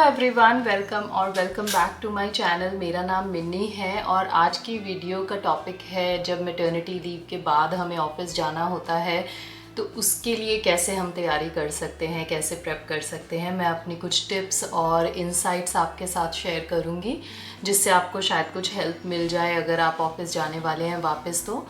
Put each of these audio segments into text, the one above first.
Everyone, welcome back to my channel. मेरा नाम मिन्नी है और आज की वीडियो का टॉपिक है जब मैटरनिटी लीव के बाद हमें ऑफिस जाना होता है तो उसके लिए कैसे हम तैयारी कर सकते हैं, कैसे प्रेप कर सकते हैं। मैं अपनी कुछ टिप्स और इनसाइट्स आपके साथ शेयर करूंगी जिससे आपको शायद कुछ हेल्प मिल जाए अगर आप ऑफिस जाने वाले हैं वापस तो।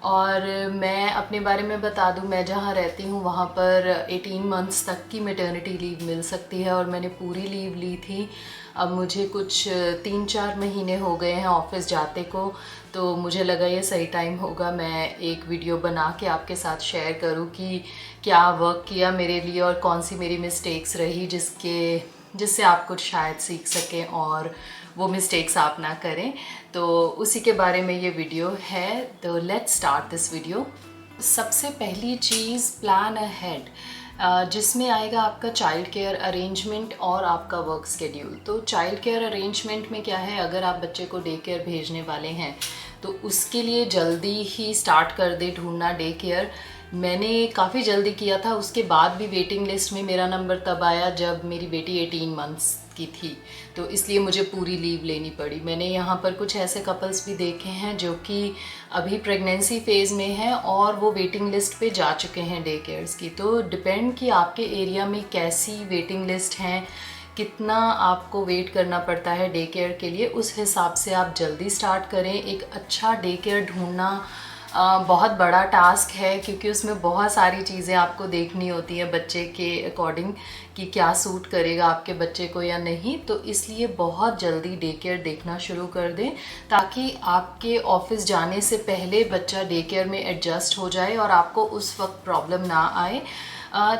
और मैं अपने बारे में बता दूं, मैं जहाँ रहती हूँ वहाँ पर 18 मंथ्स तक की मैटरनिटी लीव मिल सकती है और मैंने पूरी लीव ली थी। अब मुझे कुछ 3-4 महीने हो गए हैं ऑफिस जाते को, तो मुझे लगा ये सही टाइम होगा मैं एक वीडियो बना के आपके साथ शेयर करूँ कि क्या वर्क किया मेरे लिए और कौन सी मेरी मिस्टेक्स रही जिससे आप कुछ शायद सीख सकें और वो मिस्टेक्स आप ना करें। तो उसी के बारे में ये वीडियो है, तो लेट्स स्टार्ट दिस वीडियो। सबसे पहली चीज़, प्लान अहेड, जिसमें आएगा आपका चाइल्ड केयर अरेंजमेंट और आपका वर्क स्केड्यूल। तो चाइल्ड केयर अरेंजमेंट में क्या है, अगर आप बच्चे को डे केयर भेजने वाले हैं तो उसके लिए जल्दी ही स्टार्ट कर दे ढूंढना डे केयर। मैंने काफ़ी जल्दी किया था, उसके बाद भी वेटिंग लिस्ट में मेरा नंबर तब आया जब मेरी बेटी 18 मंथ्स की थी, तो इसलिए मुझे पूरी लीव लेनी पड़ी। मैंने यहाँ पर कुछ ऐसे कपल्स भी देखे हैं जो कि अभी प्रेगनेंसी फेज़ में हैं और वो वेटिंग लिस्ट पे जा चुके हैं डे केयर्स की। तो डिपेंड कि आपके एरिया में कैसी वेटिंग लिस्ट हैं, कितना आपको वेट करना पड़ता है डे केयर के लिए, उस हिसाब से आप जल्दी स्टार्ट करें। एक अच्छा डे केयर ढूंढना बहुत बड़ा टास्क है क्योंकि उसमें बहुत सारी चीज़ें आपको देखनी होती हैं बच्चे के अकॉर्डिंग कि क्या सूट करेगा आपके बच्चे को या नहीं। तो इसलिए बहुत जल्दी डे केयर देखना शुरू कर दें ताकि आपके ऑफिस जाने से पहले बच्चा डे केयर में एडजस्ट हो जाए और आपको उस वक्त प्रॉब्लम ना आए।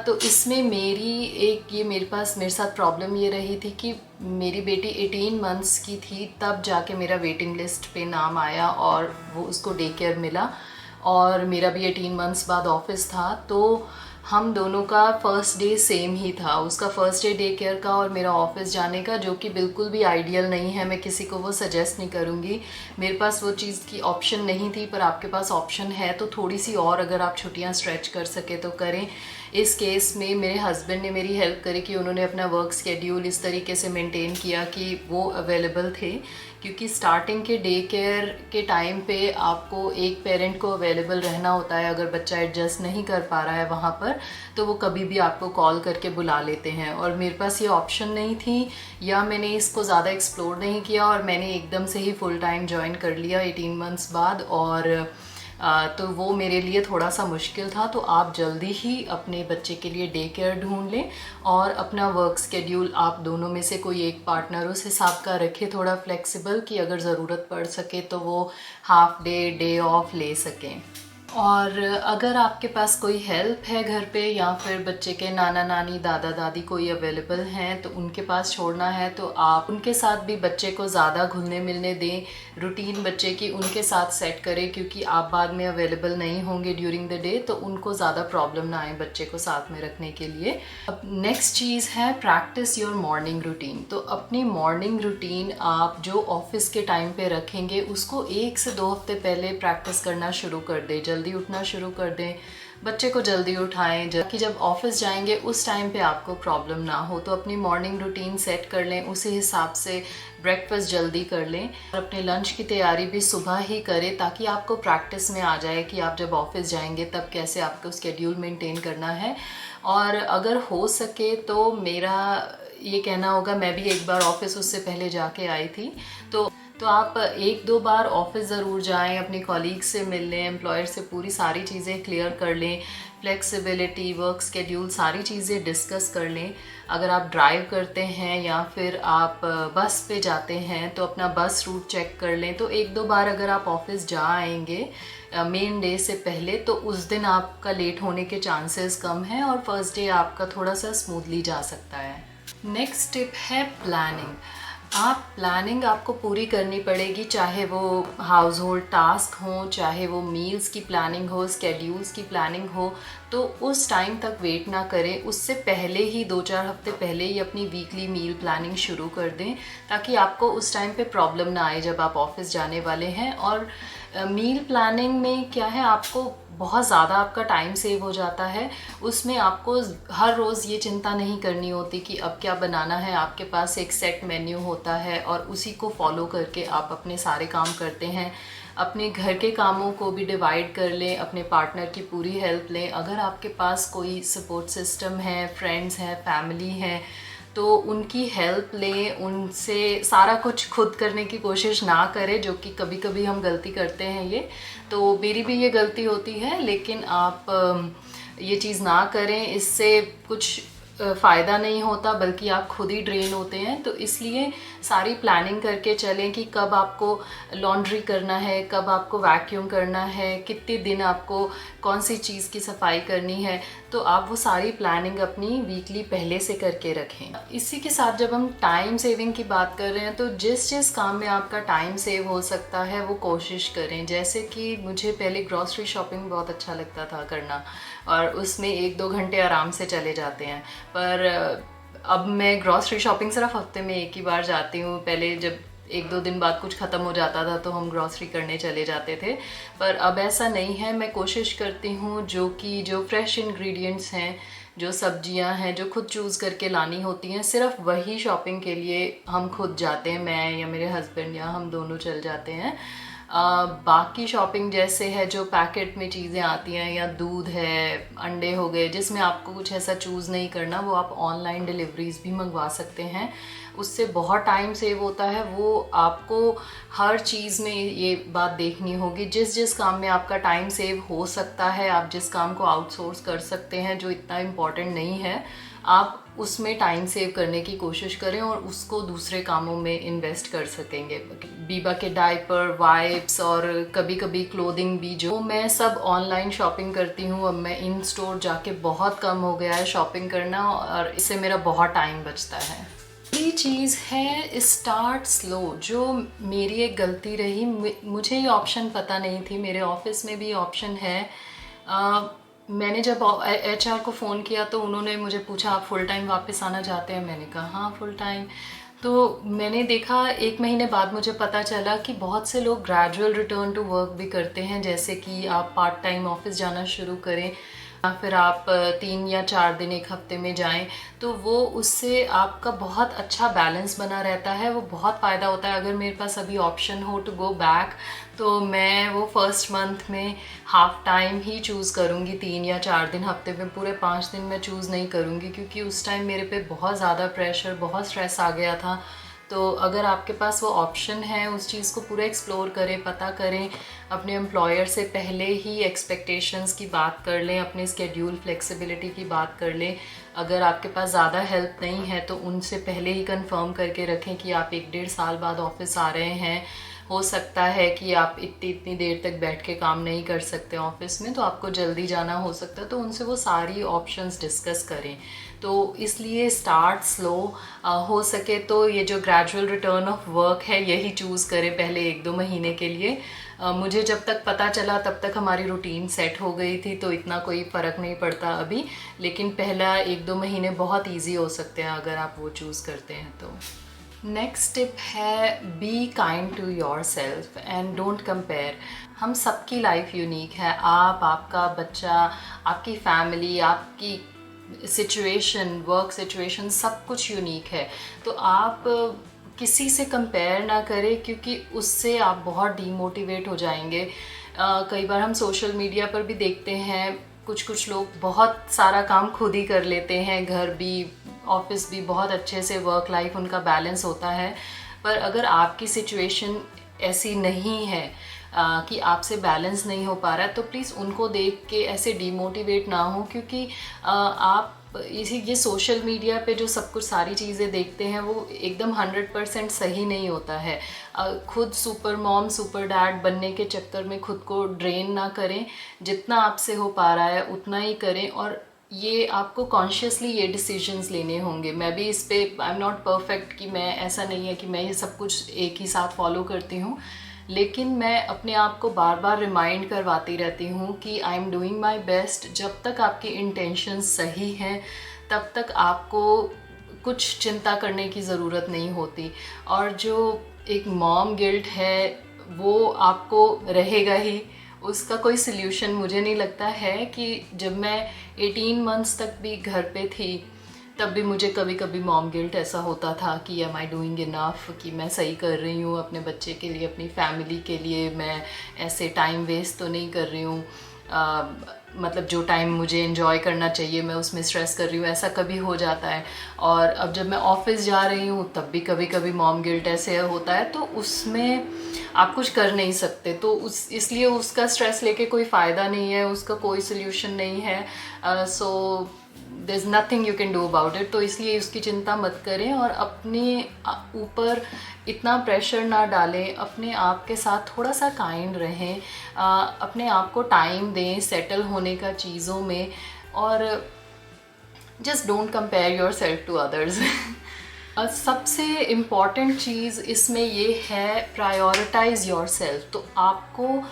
तो इसमें मेरे साथ प्रॉब्लम ये रही थी कि मेरी बेटी 18 मंथ्स की थी तब जाके मेरा वेटिंग लिस्ट पे नाम आया और वो उसको डे केयर मिला, और मेरा भी 18 मंथ्स बाद ऑफिस था। तो हम दोनों का फर्स्ट डे सेम ही था, उसका फर्स्ट डे डे केयर का और मेरा ऑफिस जाने का, जो कि बिल्कुल भी आइडियल नहीं है। मैं किसी को वो सजेस्ट नहीं करूँगी, मेरे पास वो चीज़ की ऑप्शन नहीं थी, पर आपके पास ऑप्शन है तो थोड़ी सी और अगर आप छुट्टियाँ स्ट्रेच कर सके तो करें। इस केस में मेरे हस्बैंड ने मेरी हेल्प करी कि उन्होंने अपना वर्क स्केड्यूल इस तरीके से मेंटेन किया कि वो अवेलेबल थे, क्योंकि स्टार्टिंग के डे केयर के टाइम पे आपको एक पेरेंट को अवेलेबल रहना होता है। अगर बच्चा एडजस्ट नहीं कर पा रहा है वहाँ पर तो वो कभी भी आपको कॉल करके बुला लेते हैं, और मेरे पास ये ऑप्शन नहीं थी या मैंने इसको ज़्यादा एक्सप्लोर नहीं किया और मैंने एकदम से ही फुल टाइम ज्वाइन कर लिया 18 मंथ्स बाद। और तो वो मेरे लिए थोड़ा सा मुश्किल था। तो आप जल्दी ही अपने बच्चे के लिए डे केयर ढूंढ लें और अपना वर्क स्केड्यूल आप दोनों में से कोई एक पार्टनर उस हिसाब का रखे, थोड़ा फ्लेक्सिबल, कि अगर ज़रूरत पड़ सके तो वो हाफ डे ऑफ ले सकें। और अगर आपके पास कोई हेल्प है घर पे या फिर बच्चे के नाना नानी दादा दादी कोई अवेलेबल हैं तो उनके पास छोड़ना है तो आप उनके साथ भी बच्चे को ज़्यादा घुलने मिलने दें। रूटीन बच्चे की उनके साथ सेट करें क्योंकि आप बाद में अवेलेबल नहीं होंगे ड्यूरिंग द डे, तो उनको ज़्यादा प्रॉब्लम ना आए बच्चे को साथ में रखने के लिए। अब नेक्स्ट चीज़ है प्रैक्टिस योर मॉर्निंग रूटीन। तो अपनी मॉर्निंग रूटीन आप जो ऑफिस के टाइम पे रखेंगे उसको 1 से 2 हफ्ते पहले प्रैक्टिस करना शुरू कर दें। जल्दी उठना शुरू कर दें, बच्चे को जल्दी उठाएं कि जब ऑफिस जाएंगे उस टाइम पे आपको प्रॉब्लम ना हो। तो अपनी मॉर्निंग रूटीन सेट कर लें, उसी हिसाब से ब्रेकफास्ट जल्दी कर लें और अपने लंच की तैयारी भी सुबह ही करें ताकि आपको प्रैक्टिस में आ जाए कि आप जब ऑफिस जाएंगे तब कैसे आपको स्केड्यूल मेंटेन करना है। और अगर हो सके तो मेरा ये कहना होगा, मैं भी एक बार ऑफिस उससे पहले जाके आई थी, तो आप 1-2 बार ऑफिस ज़रूर जाएं, अपने कॉलीग से मिल लें, एम्प्लॉयर से पूरी सारी चीज़ें क्लियर कर लें, फ्लेक्सिबिलिटी, वर्क स्केड्यूल, सारी चीज़ें डिस्कस कर लें। अगर आप ड्राइव करते हैं या फिर आप बस पे जाते हैं तो अपना बस रूट चेक कर लें। तो 1-2 बार अगर आप ऑफिस जा आएंगे मेन डे से पहले तो उस दिन आपका लेट होने के चांसेस कम हैं और फर्स्ट डे आपका थोड़ा सा स्मूथली जा सकता है। नेक्स्ट टिप है प्लानिंग। प्लानिंग आपको पूरी करनी पड़ेगी, चाहे वो हाउस होल्ड टास्क हो, चाहे वो मील्स की प्लानिंग हो, स्केड्यूल्स की प्लानिंग हो। तो उस टाइम तक वेट ना करें, उससे पहले ही 2-4 हफ्ते पहले ही अपनी वीकली मील प्लानिंग शुरू कर दें ताकि आपको उस टाइम पे प्रॉब्लम ना आए जब आप ऑफिस जाने वाले हैं। और मील प्लानिंग में क्या है, आपको बहुत ज़्यादा आपका टाइम सेव हो जाता है। उसमें आपको हर रोज़ ये चिंता नहीं करनी होती कि अब क्या बनाना है। आपके पास एक सेट मेन्यू होता है और उसी को फॉलो करके आप अपने सारे काम करते हैं। अपने घर के कामों को भी डिवाइड कर लें, अपने पार्टनर की पूरी हेल्प लें। अगर आपके पास कोई सपोर्ट सिस्टम है, फ्रेंड्स हैं, फैमिली है, तो उनकी हेल्प लें, उनसे सारा कुछ खुद करने की कोशिश ना करें, जो कि कभी कभी हम गलती करते हैं। ये तो मेरी भी ये गलती होती है, लेकिन आप ये चीज़ ना करें। इससे कुछ फ़ायदा नहीं होता, बल्कि आप खुद ही ड्रेन होते हैं। तो इसलिए सारी प्लानिंग करके चलें कि कब आपको लॉन्ड्री करना है, कब आपको वैक्यूम करना है, कितने दिन आपको कौन सी चीज़ की सफाई करनी है। तो आप वो सारी प्लानिंग अपनी वीकली पहले से करके रखें। इसी के साथ जब हम टाइम सेविंग की बात कर रहे हैं, तो जिस जिस काम में आपका टाइम सेव हो सकता है वो कोशिश करें। जैसे कि मुझे पहले ग्रॉसरी शॉपिंग बहुत अच्छा लगता था करना, और उसमें 1-2 घंटे आराम से चले जाते हैं। पर अब मैं ग्रॉसरी शॉपिंग सिर्फ हफ्ते में एक ही बार जाती हूँ। पहले जब 1-2 दिन बाद कुछ ख़त्म हो जाता था तो हम ग्रॉसरी करने चले जाते थे, पर अब ऐसा नहीं है। मैं कोशिश करती हूँ जो फ्रेश इंग्रेडिएंट्स हैं, जो सब्जियां हैं, जो खुद चूज़ करके लानी होती हैं, सिर्फ वही शॉपिंग के लिए हम खुद जाते हैं। मैं या मेरे हस्बैंड या हम दोनों चल जाते हैं। बाकी शॉपिंग जैसे है जो पैकेट में चीज़ें आती हैं, या दूध है, अंडे हो गए, जिसमें आपको कुछ ऐसा चूज़ नहीं करना, वो आप ऑनलाइन डिलीवरीज भी मंगवा सकते हैं। उससे बहुत टाइम सेव होता है। वो आपको हर चीज़ में ये बात देखनी होगी, जिस जिस काम में आपका टाइम सेव हो सकता है, आप जिस काम को आउटसोर्स कर सकते हैं जो इतना इम्पॉर्टेंट नहीं है, आप उसमें टाइम सेव करने की कोशिश करें और उसको दूसरे कामों में इन्वेस्ट कर सकेंगे। बीबा के डायपर, वाइप्स और कभी कभी क्लोथिंग भी, जो मैं सब ऑनलाइन शॉपिंग करती हूँ। अब मैं इन स्टोर जाके बहुत कम हो गया है शॉपिंग करना, और इससे मेरा बहुत टाइम बचता है। ये चीज़ है स्टार्ट स्लो, जो मेरी एक गलती रही। मुझे ये ऑप्शन पता नहीं थी। मेरे ऑफिस में भी ऑप्शन है। मैंने जब HR को फ़ोन किया तो उन्होंने मुझे पूछा, आप फुल टाइम वापस आना चाहते हैं? मैंने कहा हाँ, फुल टाइम। तो मैंने देखा 1 महीने बाद मुझे पता चला कि बहुत से लोग ग्रेजुअल रिटर्न टू वर्क भी करते हैं। जैसे कि आप पार्ट टाइम ऑफिस जाना शुरू करें, या फिर आप 3 या 4 दिन एक हफ्ते में जाएं, तो वो उससे आपका बहुत अच्छा बैलेंस बना रहता है। वो बहुत फ़ायदा होता है। अगर मेरे पास अभी ऑप्शन हो टू गो बैक, तो मैं वो फर्स्ट मंथ में हाफ टाइम ही चूज़ करूँगी। 3 या 4 दिन हफ्ते में, पूरे 5 दिन मैं चूज़ नहीं करूँगी, क्योंकि उस टाइम मेरे पे बहुत ज़्यादा प्रेशर, बहुत स्ट्रेस आ गया था। तो अगर आपके पास वो ऑप्शन है, उस चीज़ को पूरा एक्सप्लोर करें, पता करें। अपने एम्प्लॉयर से पहले ही एक्सपेक्टेशंस की बात कर लें, अपने स्केड्यूल फ्लेक्सिबिलिटी की बात कर लें। अगर आपके पास ज़्यादा हेल्प नहीं है तो उनसे पहले ही कंफर्म करके रखें कि आप 1-1.5 साल बाद ऑफिस आ रहे हैं। हो सकता है कि आप इतनी देर तक बैठ के काम नहीं कर सकते ऑफिस में, तो आपको जल्दी जाना हो सकता है। तो उनसे वो सारी ऑप्शंस डिस्कस करें। तो इसलिए स्टार्ट स्लो, हो सके तो ये जो ग्रेजुअल रिटर्न ऑफ वर्क है यही चूज़ करें पहले 1-2 महीने के लिए। मुझे जब तक पता चला तब तक हमारी रूटीन सेट हो गई थी, तो इतना कोई फ़र्क नहीं पड़ता अभी। लेकिन पहला 1-2 महीने बहुत ईजी हो सकते हैं अगर आप वो चूज़ करते हैं तो। नेक्स्ट टिप है, be kind to your self and don't compare. हम सबकी लाइफ यूनिक है। आप, आपका बच्चा, आपकी फैमिली, आपकी सिचुएशन, वर्क सिचुएशन, सब कुछ यूनिक है। तो आप किसी से कंपेयर ना करें, क्योंकि उससे आप बहुत डीमोटिवेट हो जाएंगे। कई बार हम सोशल मीडिया पर भी देखते हैं, कुछ लोग बहुत सारा काम खुद ही कर लेते हैं, घर भी, ऑफिस भी, बहुत अच्छे से वर्क लाइफ उनका बैलेंस होता है। पर अगर आपकी सिचुएशन ऐसी नहीं है कि आपसे बैलेंस नहीं हो पा रहा है, तो प्लीज़ उनको देख के ऐसे डीमोटिवेट ना हो, क्योंकि आप ये सोशल मीडिया पे जो सब कुछ सारी चीज़ें देखते हैं वो एकदम 100% सही नहीं होता है। खुद सुपर मॉम, सुपर डैड बनने के चक्कर में खुद को ड्रेन ना करें। जितना आपसे हो पा रहा है उतना ही करें, और ये आपको कॉन्शियसली ये डिसीजंस लेने होंगे। मैं भी इस पे, आई एम नॉट परफेक्ट, कि मैं, ऐसा नहीं है कि मैं ये सब कुछ एक ही साथ फॉलो करती हूँ, लेकिन मैं अपने आप को बार बार रिमाइंड करवाती रहती हूँ कि I am doing my best. जब तक आपकी इंटेंशंस सही हैं तब तक आपको कुछ चिंता करने की ज़रूरत नहीं होती। और जो एक मॉम गिल्ट है वो आपको रहेगा ही, उसका कोई सिल्यूशन मुझे नहीं लगता है। कि जब मैं 18 मंथ्स तक भी घर पे थी तब भी मुझे कभी कभी मॉम गिल्ट ऐसा होता था कि एम आई डूइंग इनफ, कि मैं सही कर रही हूँ अपने बच्चे के लिए, अपनी फैमिली के लिए, मैं ऐसे टाइम वेस्ट तो नहीं कर रही हूँ, मतलब जो टाइम मुझे एंजॉय करना चाहिए मैं उसमें स्ट्रेस कर रही हूँ, ऐसा कभी हो जाता है। और अब जब मैं ऑफिस जा रही हूँ तब भी कभी कभी मॉम गिल्ट ऐसे होता है, तो उसमें आप कुछ कर नहीं सकते, तो इसलिए उसका स्ट्रेस लेके कोई फ़ायदा नहीं है, उसका कोई सोल्यूशन नहीं है। So there is nothing you can do about it. तो इसलिए उसकी चिंता मत करें और अपने ऊपर इतना प्रेशर ना डालें, अपने आप के साथ थोड़ा सा काइंड रहें, अपने आप को टाइम दें सेटल होने का चीज़ों में, और just don't compare your self to others. सबसे इम्पॉर्टेंट चीज़ इसमें ये है, प्रायोरिटाइज़ योर सेल्फ। तो आपको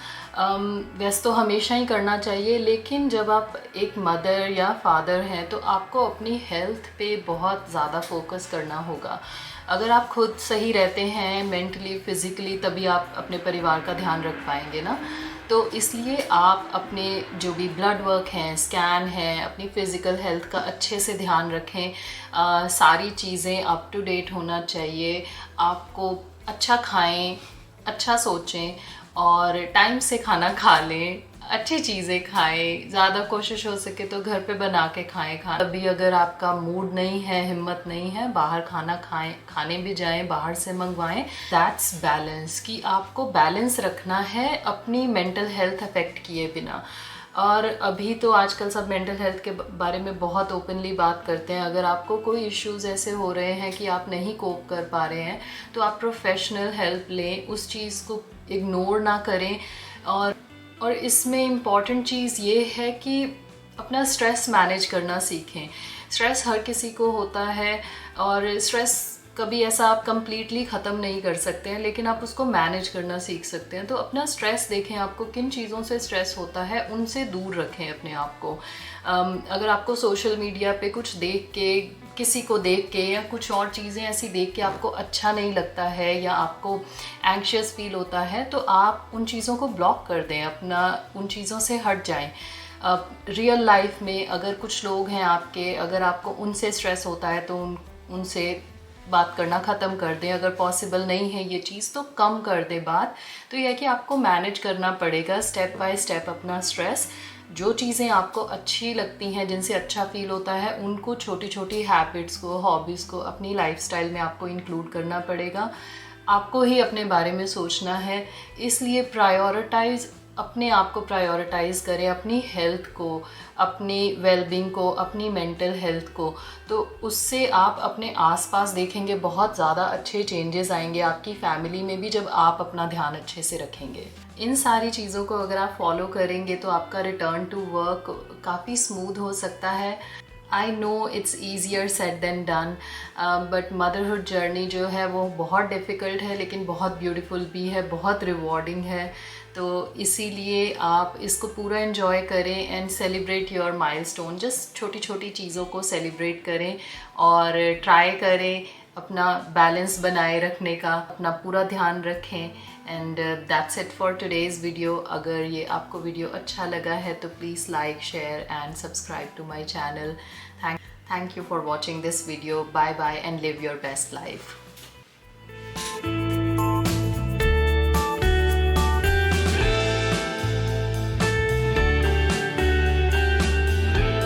वैसे तो हमेशा ही करना चाहिए, लेकिन जब आप एक मदर या फादर हैं तो आपको अपनी हेल्थ पे बहुत ज़्यादा फोकस करना होगा। अगर आप खुद सही रहते हैं मेंटली फिज़िकली, तभी आप अपने परिवार का ध्यान रख पाएंगे ना। तो इसलिए आप अपने जो भी ब्लड वर्क हैं, स्कैन हैं, अपनी फ़िज़िकल हेल्थ का अच्छे से ध्यान रखें। सारी चीज़ें अप टू डेट होना चाहिए। आपको अच्छा खाएं, अच्छा सोचें और टाइम से खाना खा लें, अच्छी चीज़ें खाएं, ज़्यादा कोशिश हो सके तो घर पे बना के खाएं खाना। अभी अगर आपका मूड नहीं है, हिम्मत नहीं है, बाहर खाना खाएं, खाने भी जाएं, बाहर से मंगवाएं। दैट्स बैलेंस, कि आपको बैलेंस रखना है अपनी मेंटल हेल्थ अफेक्ट किए बिना। और अभी तो आजकल सब मेंटल हेल्थ के बारे में बहुत ओपनली बात करते हैं। अगर आपको कोई इश्यूज़ ऐसे हो रहे हैं कि आप नहीं कोप कर पा रहे हैं तो आप प्रोफेशनल हेल्प लें, उस चीज़ को इग्नोर ना करें। और इसमें इम्पॉर्टेंट चीज़ ये है कि अपना स्ट्रेस मैनेज करना सीखें। स्ट्रेस हर किसी को होता है और स्ट्रेस कभी ऐसा आप कंप्लीटली ख़त्म नहीं कर सकते हैं, लेकिन आप उसको मैनेज करना सीख सकते हैं। तो अपना स्ट्रेस देखें, आपको किन चीज़ों से स्ट्रेस होता है उनसे दूर रखें अपने आप को। अगर आपको सोशल मीडिया पे कुछ देख के, किसी को देख के या कुछ और चीज़ें ऐसी देख के आपको अच्छा नहीं लगता है या आपको एंग्शियस फील होता है, तो आप उन चीज़ों को ब्लॉक कर दें, अपना उन चीज़ों से हट जाएं। रियल लाइफ में अगर कुछ लोग हैं आपके, अगर आपको उनसे स्ट्रेस होता है तो उनसे बात करना ख़त्म कर दें। अगर पॉसिबल नहीं है ये चीज़ तो कम कर दें बात। तो यह है कि आपको मैनेज करना पड़ेगा स्टेप बाय स्टेप अपना स्ट्रेस। जो चीज़ें आपको अच्छी लगती हैं, जिनसे अच्छा फील होता है, उनको छोटी छोटी हैबिट्स को, हॉबीज़ को अपनी लाइफस्टाइल में आपको इंक्लूड करना पड़ेगा। आपको ही अपने बारे में सोचना है, इसलिए अपने आप को प्रायोरिटाइज़ करें, अपनी हेल्थ को, अपनी वेलबींग को, अपनी मेंटल हेल्थ को। तो उससे आप अपने आसपास देखेंगे बहुत ज़्यादा अच्छे चेंजेस आएंगे आपकी फैमिली में भी, जब आप अपना ध्यान अच्छे से रखेंगे। इन सारी चीज़ों को अगर आप फॉलो करेंगे तो आपका रिटर्न टू वर्क काफ़ी स्मूथ हो सकता है। I know it's easier said than done, but motherhood journey जो है वो बहुत डिफ़िकल्ट है, लेकिन बहुत ब्यूटीफुल भी है, बहुत रिवॉर्डिंग है। तो इसीलिए आप इसको पूरा एंजॉय करें and celebrate your milestone. Just छोटी छोटी चीज़ों को सेलिब्रेट करें और ट्राई करें अपना बैलेंस बनाए रखने का, अपना पूरा ध्यान रखें। And that's it for today's video. अगर ये आपको वीडियो अच्छा लगा है तो please like, share and subscribe to my channel. Thank you for watching this video. Bye bye and live your best life.